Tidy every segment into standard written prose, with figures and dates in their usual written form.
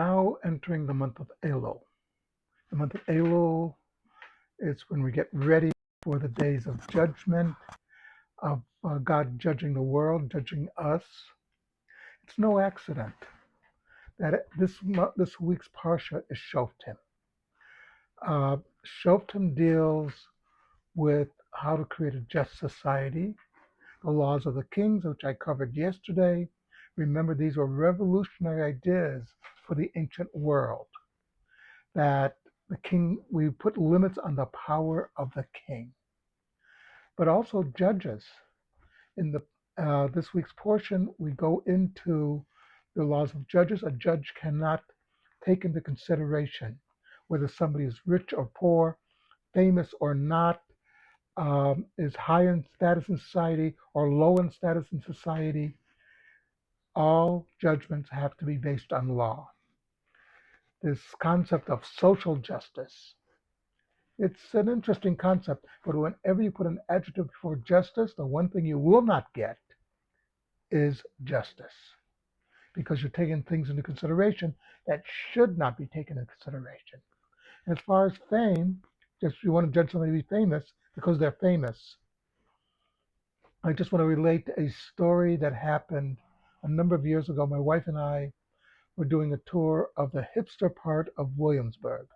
now entering the month of Elul. The month of Elul is when we get ready for the days of judgment, of God judging the world, judging us. It's no accident that this week's parsha is Shoftim. Shoftim deals with how to create a just society, the laws of the kings, which I covered yesterday. Remember, these were revolutionary ideas for the ancient world, that the king, we put limits on the power of the king, but also judges. In the this week's portion, we go into the laws of judges. A judge cannot take into consideration whether somebody is rich or poor, famous or not, is high in status in society or low in status in society. All judgments have to be based on law. This concept of social justice, it's an interesting concept, but whenever you put an adjective before justice, the one thing you will not get is justice, because you're taking things into consideration that should not be taken into consideration. And as far as fame, just you want to judge somebody to be famous because they're famous. I just want to relate a story that happened a number of years ago. My wife and I were doing a tour of the hipster part of Williamsburg.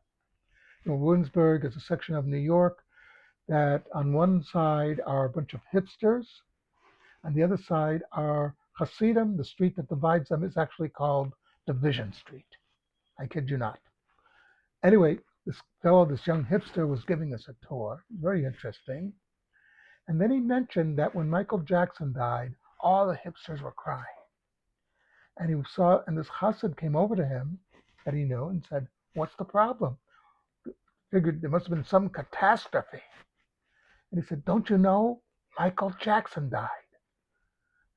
Williamsburg is a section of New York that on one side are a bunch of hipsters, on the other side are Hasidim. The street that divides them is actually called Division Street. I kid you not. Anyway, this young hipster was giving us a tour, very interesting. And then he mentioned that when Michael Jackson died, all the hipsters were crying. And this Hasid came over to him that he knew and said, "What's the problem?" Figured there must have been some catastrophe. And he said, "Don't you know Michael Jackson died?"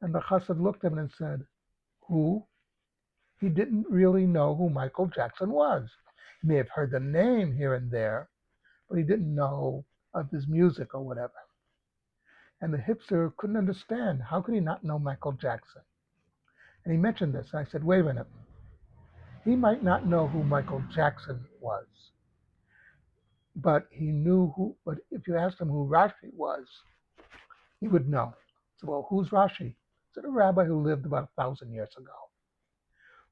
And the Chassid looked at him and said, "Who?" He didn't really know who Michael Jackson was. He may have heard the name here and there, but he didn't know of his music or whatever. And the hipster couldn't understand. How could he not know Michael Jackson? And he mentioned this. And I said, "Wait a minute. He might not know who Michael Jackson was, but he knew who, but if you asked him who Rashi was, he would know." So, well, who's Rashi? It's a rabbi who lived about 1,000 years ago,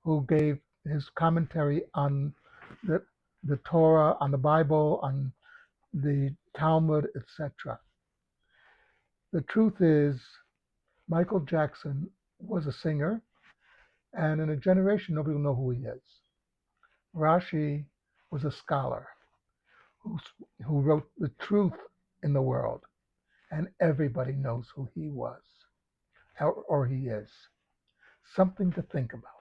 who gave his commentary on the, the Torah, on the Bible, on the Talmud, etc. The truth is, Michael Jackson was a singer, and in a generation, nobody will know who he is. Rashi was a scholar who wrote the truth in the world, and everybody knows who he was, or he is. Something to think about.